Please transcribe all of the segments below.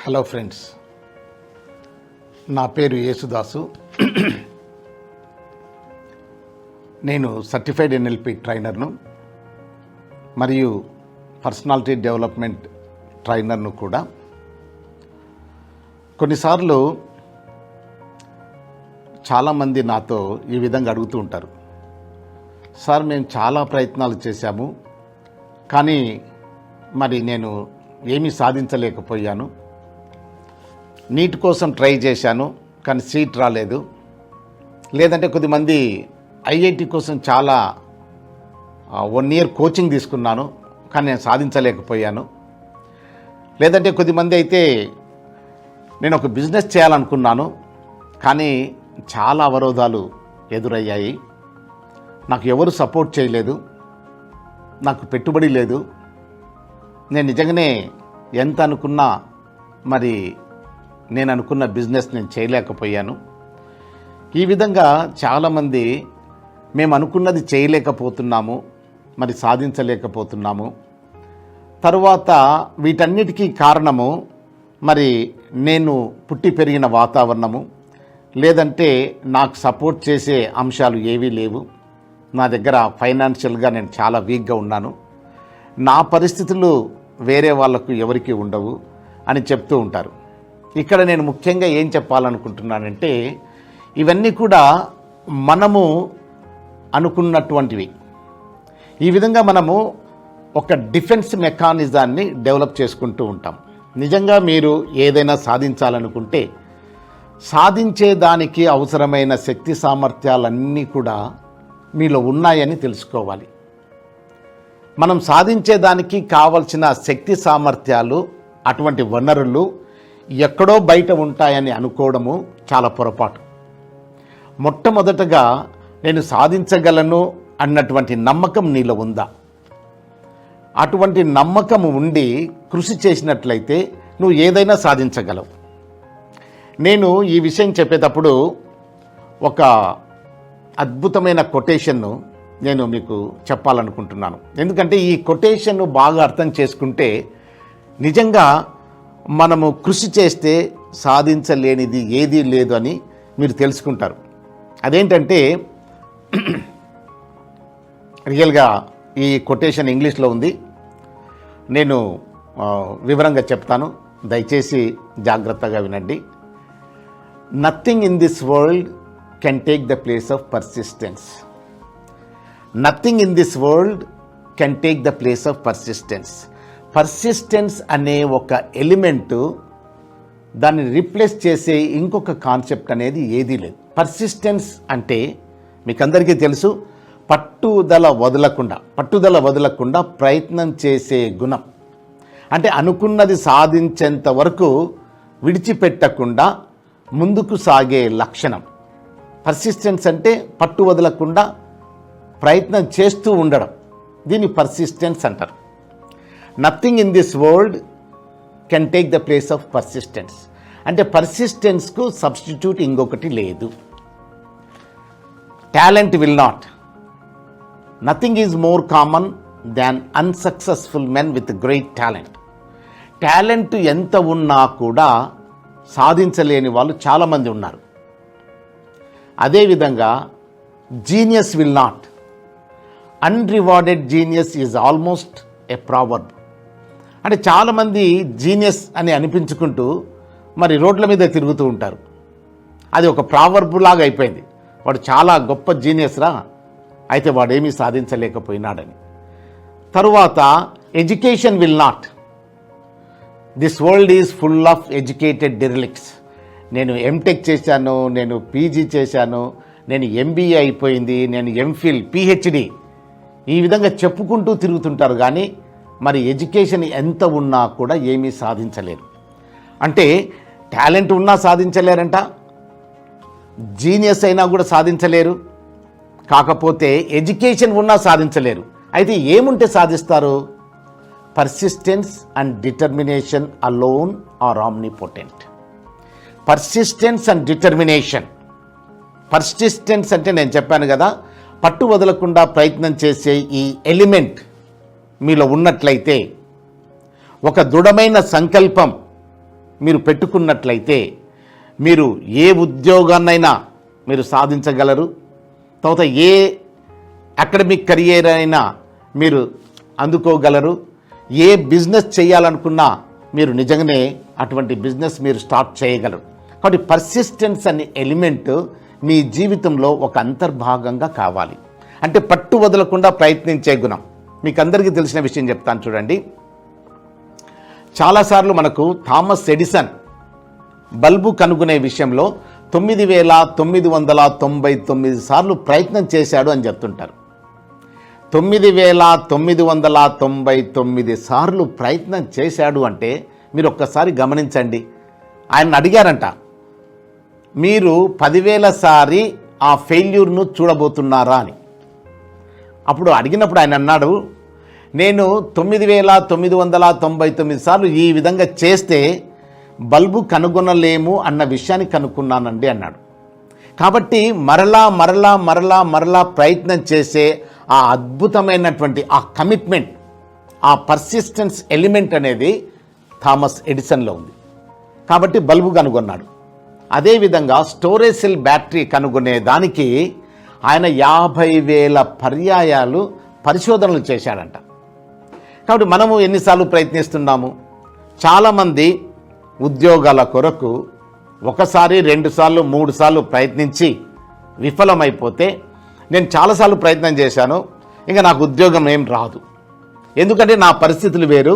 Hello friends, నా పేరు యేసుదాసు. నేను సర్టిఫైడ్ ఎన్ఎల్పి ట్రైనర్ను మరియు పర్సనాలిటీ డెవలప్మెంట్ ట్రైనర్ను కూడా. కొన్నిసార్లు చాలామంది నాతో ఈ విధంగా అడుగుతూ ఉంటారు, సార్ మేము చాలా ప్రయత్నాలు చేశాము, కానీ మరి నేను ఏమీ సాధించలేకపోయాను. నీట్ కోసం ట్రై చేశాను కానీ సీట్ రాలేదు. లేదంటే కొద్దిమంది ఐఐటి కోసం చాలా 1 year కోచింగ్ తీసుకున్నాను కానీ నేను సాధించలేకపోయాను. లేదంటే కొద్దిమంది అయితే నేను ఒక బిజినెస్ చేయాలనుకున్నాను కానీ చాలా అవరోధాలు ఎదురయ్యాయి, నాకు ఎవరు సపోర్ట్ చేయలేదు, నాకు పెట్టుబడి లేదు, నేను నిజంగానే ఎంత అనుకున్నా మరి నేను అనుకున్న బిజినెస్ నేను చేయలేకపోయాను. ఈ విధంగా చాలామంది మేము అనుకున్నది చేయలేకపోతున్నాము, మరి సాధించలేకపోతున్నాము. తరువాత వీటన్నిటికీ కారణము మరి నేను పుట్టి పెరిగిన వాతావరణము, లేదంటే నాకు సపోర్ట్ చేసే అంశాలు ఏవీ లేవు, నా దగ్గర ఫైనాన్షియల్గా నేను చాలా వీక్గా ఉన్నాను, నా పరిస్థితులు వేరే వాళ్ళకు ఎవరికి ఉండవు అని చెప్తూ ఉంటారు. ఇక్కడ నేను ముఖ్యంగా ఏం చెప్పాలనుకుంటున్నానంటే, ఇవన్నీ కూడా మనము అనుకున్నటువంటివి. ఈ విధంగా మనము ఒక డిఫెన్స్ మెకానిజాన్ని డెవలప్ చేసుకుంటూ ఉంటాం. నిజంగా మీరు ఏదైనా సాధించాలనుకుంటే సాధించేదానికి అవసరమైన శక్తి సామర్థ్యాలన్నీ కూడా మీలో ఉన్నాయని తెలుసుకోవాలి. మనం సాధించేదానికి కావలసిన శక్తి సామర్థ్యాలు, అటువంటి వనరులు ఎక్కడో బయట ఉంటాయని అనుకోవడము చాలా పొరపాటు. మొట్టమొదటగా నేను సాధించగలను అన్నటువంటి నమ్మకం నీలో ఉందా? అటువంటి నమ్మకం ఉండి కృషి చేసినట్లయితే నువ్వు ఏదైనా సాధించగలవు. నేను ఈ విషయం చెప్పేటప్పుడు ఒక అద్భుతమైన కొటేషన్ను నేను మీకు చెప్పాలనుకుంటున్నాను. ఎందుకంటే ఈ కొటేషన్ను బాగా అర్థం చేసుకుంటే నిజంగా మనము కృషి చేస్తే సాధించలేనిది ఏదీ లేదు అని మీరు తెలుసుకుంటారు. అదేంటంటే, రియల్గా ఈ కొటేషన్ ఇంగ్లీష్లో ఉంది, నేను వివరంగా చెప్తాను, దయచేసి జాగ్రత్తగా వినండి. Nothing in this world can take the place of persistence. Nothing in this world can take the place of persistence. Persistence అనే ఒక ఎలిమెంటు, దాన్ని రీప్లేస్ చేసే ఇంకొక కాన్సెప్ట్ అనేది ఏదీ లేదు. పర్సిస్టెన్స్ అంటే మీకు అందరికీ తెలుసు, పట్టుదల వదలకుండా ప్రయత్నం చేసే గుణం. అంటే అనుకున్నది సాధించేంత వరకు విడిచిపెట్టకుండా ముందుకు సాగే లక్షణం. పర్సిస్టెన్స్ అంటే పట్టు వదలకుండా ప్రయత్నం చేస్తూ ఉండడం, దీన్ని పర్సిస్టెన్స్ అంటారు. Nothing in this world can take the place of persistence. అంటే పర్సిస్టెన్స్కు సబ్స్టిట్యూట్ ఇంకొకటి లేదు. Talent will not. Nothing is more common than unsuccessful men with great talent. Talent ఎంత ఉన్నా కూడా సాధించలేని వాళ్ళు చాలామంది ఉన్నారు. అదేవిధంగా genius will not. అన్రివార్డెడ్ genius is almost A proverb. అంటే చాలామంది జీనియస్ అని అనిపించుకుంటూ మరి రోడ్ల మీద తిరుగుతూ ఉంటారు. అది ఒక ప్రావర్బ్ లాగా అయిపోయింది. వాడు చాలా గొప్ప జీనియస్ రా, అయితే వాడేమీ సాధించలేకపోయినాడని. తరువాత education will not. This world is full of educated derelicts. నేను ఎంటెక్ చేశాను, నేను పీజీ చేశాను, నేను ఎంబీఏ అయిపోయింది, నేను ఎంఫిల్, పిహెచ్డి, ఈ విధంగా చెప్పుకుంటూ తిరుగుతుంటారు. కానీ మరి ఎడ్యుకేషన్ ఎంత ఉన్నా కూడా ఏమీ సాధించలేరు. అంటే టాలెంట్ ఉన్నా సాధించలేరంట, జీనియస్ అయినా కూడా సాధించలేరు, కాకపోతే ఎడ్యుకేషన్ ఉన్నా సాధించలేరు. అయితే ఏముంటే సాధిస్తారు? Persistence and determination alone are omnipotent. Persistence and determination. Persistence అంటే నేను చెప్పాను కదా, పట్టు వదలకుండా ప్రయత్నం చేసే ఈ ఎలిమెంట్ మీలో ఉన్నట్లయితే, ఒక దృఢమైన సంకల్పం మీరు పెట్టుకున్నట్లయితే మీరు ఏ ఉద్యోగాన్నైనా మీరు సాధించగలరు. తర్వాత ఏ అకాడమిక్ కెరియర్ అయినా మీరు అందుకోగలరు. ఏ బిజినెస్ చేయాలనుకున్నా మీరు నిజంగానే అటువంటి బిజినెస్ మీరు స్టార్ట్ చేయగలరు. కాబట్టి పర్సిస్టెన్స్ అనే ఎలిమెంట్ మీ జీవితంలో ఒక అంతర్భాగంగా కావాలి. అంటే పట్టు వదలకుండా ప్రయత్నించే గుణం. మీకు అందరికీ తెలిసిన విషయం చెప్తాను చూడండి. చాలాసార్లు మనకు థామస్ ఎడిసన్ బల్బు కనుగొనే విషయంలో 9999 సార్లు ప్రయత్నం చేశాడు అని చెప్తుంటారు. 9999 సార్లు ప్రయత్నం చేశాడు అంటే మీరు ఒక్కసారి గమనించండి. ఆయన అడిగారంట, మీరు 10,000 సారి ఆ ఫెయిల్యూర్ను చూడబోతున్నారా అని. అప్పుడు అడిగినప్పుడు ఆయన అన్నాడు, నేను 9999 సార్లు ఈ విధంగా చేస్తే బల్బు కనుగొనలేము అన్న విషయాన్ని కనుక్కున్నానండి అన్నాడు. కాబట్టి మరలా మరలా మరలా మరలా ప్రయత్నం చేసే ఆ అద్భుతమైనటువంటి ఆ కమిట్మెంట్, ఆ పర్సిస్టెన్స్ ఎలిమెంట్ అనేది థామస్ ఎడిసన్లో ఉంది. కాబట్టి బల్బు కనుగొన్నాడు. అదేవిధంగా స్టోరేజ్ సెల్ బ్యాటరీ కనుగొనే దానికి ఆయన 50,000 పర్యాయాలు పరిశోధనలు చేశాడంట. కాబట్టి మనము ఎన్నిసార్లు ప్రయత్నిస్తున్నాము? చాలామంది ఉద్యోగాల కొరకు 1 సారి 2 సార్లు 3 సార్లు ప్రయత్నించి విఫలమైపోతే, నేను చాలాసార్లు ప్రయత్నం చేశాను, ఇంకా నాకు ఉద్యోగం ఏం రాదు, ఎందుకంటే నా పరిస్థితులు వేరు,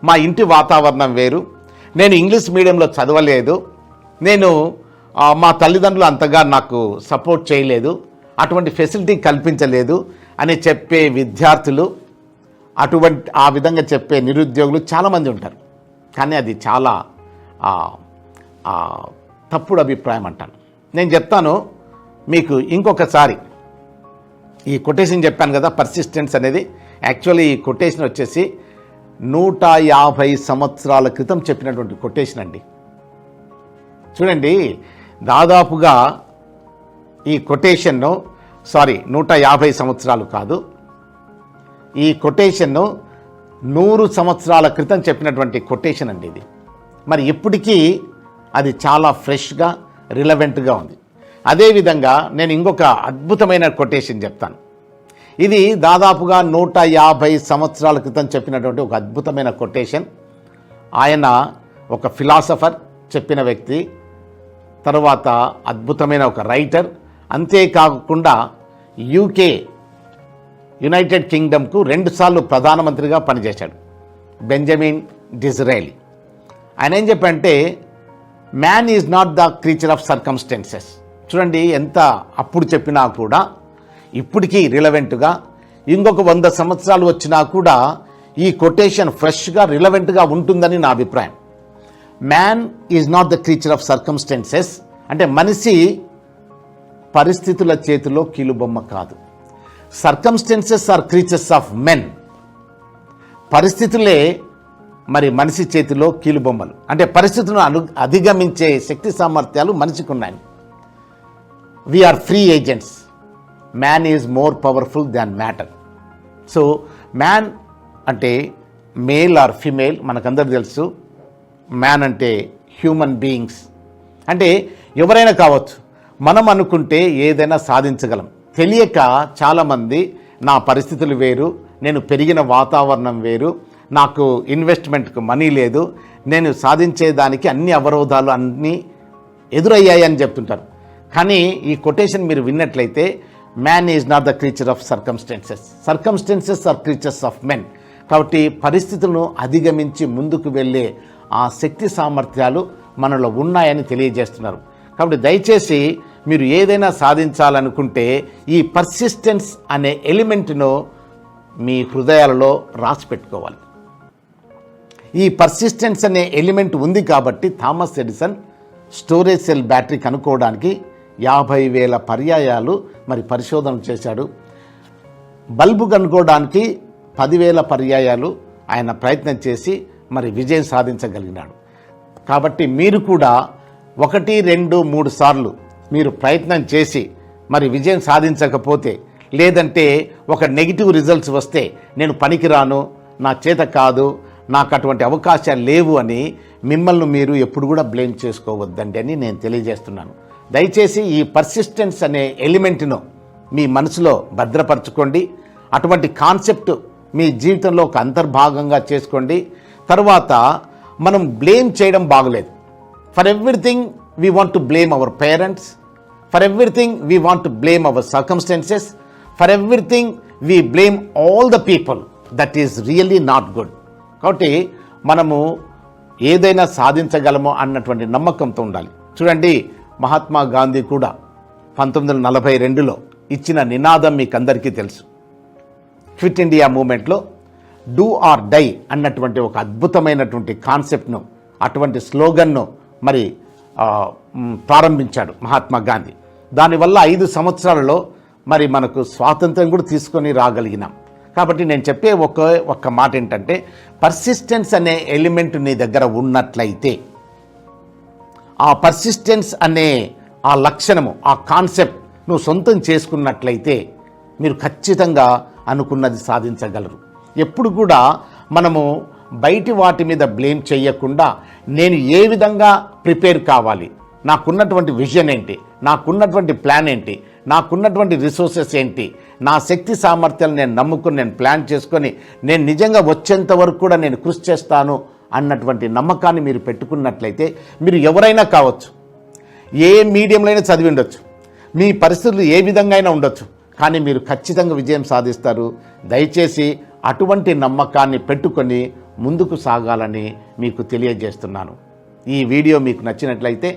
మా ఇంటి వాతావరణం వేరు, నేను ఇంగ్లీష్ మీడియంలో చదవలేదు, నేను మా తల్లిదండ్రులు అంతగా నాకు సపోర్ట్ చేయలేదు, అటువంటి ఫెసిలిటీ కల్పించలేదు అని చెప్పే విద్యార్థులు, ఆ విధంగా చెప్పే నిరుద్యోగులు చాలామంది ఉంటారు. కానీ అది చాలా తప్పుడు అభిప్రాయం అంటాను. నేను చెప్తాను మీకు ఇంకొకసారి. ఈ కొటేషన్ చెప్పాను కదా, పర్సిస్టెన్స్ అనేది. యాక్చువల్లీ ఈ కొటేషన్ వచ్చేసి 150 సంవత్సరాల క్రితం చెప్పినటువంటి కొటేషన్ అండి. చూడండి, దాదాపుగా ఈ కొటేషన్ను 150 సంవత్సరాలు కాదు, ఈ కొటేషన్ను 100 సంవత్సరాల క్రితం చెప్పినటువంటి కొటేషన్ అండి ఇది. మరి ఇప్పటికీ అది చాలా ఫ్రెష్గా రిలవెంట్గా ఉంది. అదేవిధంగా నేను ఇంకొక అద్భుతమైన కొటేషన్ చెప్తాను. ఇది దాదాపుగా 150 సంవత్సరాల క్రితం చెప్పినటువంటి ఒక అద్భుతమైన కొటేషన్. ఆయన ఒక ఫిలాసఫర్, చెప్పిన వ్యక్తి, తర్వాత అద్భుతమైన ఒక రైటర్, అంతేకాకుండా యునైటెడ్ కింగ్డమ్కు 2 సార్లు ప్రధానమంత్రిగా పనిచేశాడు, బెంజమిన్ డిజ్రాయలీ. ఆయన ఏం చెప్పంటే, man is not the creature of circumstances. చూడండి, ఎంత అప్పుడు చెప్పినా కూడా ఇప్పటికీ రిలవెంట్గా, ఇంకొక 100 సంవత్సరాలు వచ్చినా కూడా ఈ కొటేషన్ ఫ్రెష్గా రిలవెంట్గా ఉంటుందని నా అభిప్రాయం. Man is not the creature of circumstances అంటే మనిషి పరిస్థితుల చేతిలో కీలుబొమ్మ కాదు. Circumstances are creatures of men. పరిస్థితులే మరి మనిషి చేతిలో కీలుబొమ్మలు. అంటే పరిస్థితులను అధిగమించే శక్తి సామర్థ్యాలు మనిషికి ఉన్నాయి. We are free agents. Man is more powerful than matter. So man అంటే మేల్ ఆర్ ఫిమేల్ మనకందరికీ తెలుసు. మ్యాన్ అంటే హ్యూమన్ బీయింగ్స్, అంటే ఎవరైనా కావచ్చు. మనం అనుకుంటే ఏదైనా సాధించగలం. తెలియక చాలామంది నా పరిస్థితులు వేరు, నేను పెరిగిన వాతావరణం వేరు, నాకు ఇన్వెస్ట్మెంట్కు మనీ లేదు, నేను సాధించేదానికి అన్ని అవరోధాలు అన్నీ ఎదురయ్యాయి అని చెప్తుంటారు. కానీ ఈ కొటేషన్ మీరు విన్నట్లయితే, man is not the creature of circumstances, circumstances are creatures of men. కాబట్టి పరిస్థితులను అధిగమించి ముందుకు వెళ్ళే ఆ శక్తి సామర్థ్యాలు మనలో ఉన్నాయని తెలియజేస్తున్నారు. కాబట్టి దయచేసి మీరు ఏదైనా సాధించాలనుకుంటే ఈ పర్సిస్టెన్స్ అనే ఎలిమెంట్ను మీ హృదయాలలో రాసి పెట్టుకోవాలి. ఈ పర్సిస్టెన్స్ అనే ఎలిమెంట్ ఉంది కాబట్టి Thomas Edison storage cell battery కనుక్కోవడానికి 50,000 పర్యాయాలు మరి పరిశోధన చేశాడు. బల్బు కనుక్కోవడానికి 10,000 పర్యాయాలు ఆయన ప్రయత్నం చేసి మరి విజయం సాధించగలిగినాడు. కాబట్టి మీరు కూడా 1, 2, 3 సార్లు మీరు ప్రయత్నం చేసి మరి విజయం సాధించకపోతే, లేదంటే ఒక నెగిటివ్ రిజల్ట్స్ వస్తే, నేను పనికిరాను, నా చేత కాదు, నాకు అటువంటి అవకాశాలు లేవు అని మిమ్మల్ని మీరు ఎప్పుడు కూడా బ్లేమ్ చేసుకోవద్దండి అని నేను తెలియజేస్తున్నాను. దయచేసి ఈ పర్సిస్టెన్స్ అనే ఎలిమెంట్ను మీ మనసులో భద్రపరచుకోండి. అటువంటి కాన్సెప్ట్ మీ జీవితంలో ఒక అంతర్భాగంగా చేసుకోండి. తర్వాత మనం బ్లేమ్ చేయడం బాగలేదు. For everything we want to blame our parents, for everything we want to blame our circumstances, for everything we blame all the people. That is really not good. కాబట్టి మనము ఏదైనా సాధించగలమో అన్నటువంటి నమ్మకంతో ఉండాలి. చూడండి, మహాత్మా గాంధీ కూడా 1942లో ఇచ్చిన నినాదం మీకు అందరికీ తెలుసు. క్విట్ ఇండియా మూమెంట్లో డూ ఆర్ డై అన్నటువంటి ఒక అద్భుతమైనటువంటి కాన్సెప్ట్ను, అటువంటి స్లోగన్ను మరి ప్రారంభించాడు మహాత్మా గాంధీ. దానివల్ల 5 సంవత్సరాలలో మరి మనకు స్వాతంత్రం కూడా తీసుకొని రాగలిగినాం. కాబట్టి నేను చెప్పే ఒక్క మాట ఏంటంటే, పర్సిస్టెన్స్ అనే ఎలిమెంట్ నీ దగ్గర ఉన్నట్లయితే, ఆ పర్సిస్టెన్స్ అనే ఆ లక్షణము, ఆ కాన్సెప్ట్ నువ్వు సొంతం చేసుకున్నట్లయితే మీరు ఖచ్చితంగా అనుకున్నది సాధించగలరు. ఎప్పుడు కూడా మనము బయటి వాటి మీద బ్లేమ్ చేయకుండా, నేను ఏ విధంగా ప్రిపేర్ కావాలి, నాకున్నటువంటి విజన్ ఏంటి, నాకున్నటువంటి ప్లాన్ ఏంటి, నాకున్నటువంటి రిసోర్సెస్ ఏంటి, నా శక్తి సామర్థ్యాలు నేను నమ్ముకుని నేను ప్లాన్ చేసుకొని నేను నిజంగా వచ్చేంత వరకు కూడా నేను కృషి చేస్తాను అన్నటువంటి నమ్మకాన్ని మీరు పెట్టుకున్నట్లయితే, మీరు ఎవరైనా కావచ్చు, ఏ మీడియంలో అయినా చదివి ఉండొచ్చు, మీ పరిస్థితులు ఏ విధంగా అయినా ఉండొచ్చు, కానీ మీరు ఖచ్చితంగా విజయం సాధిస్తారు. దయచేసి అటువంటి నమ్మకాన్ని పెట్టుకొని ముందుకు సాగాలని మీకు తెలియజేస్తున్నాను. ఈ వీడియో మీకు నచ్చినట్లయితే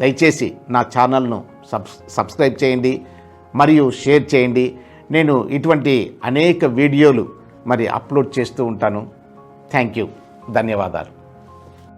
దయచేసి నా ఛానల్ను సబ్స్క్రైబ్ చేయండి మరియు షేర్ చేయండి. నేను ఇటువంటి అనేక వీడియోలు మరి అప్లోడ్ చేస్తూ ఉంటాను. Thank you. ధన్యవాదాలు.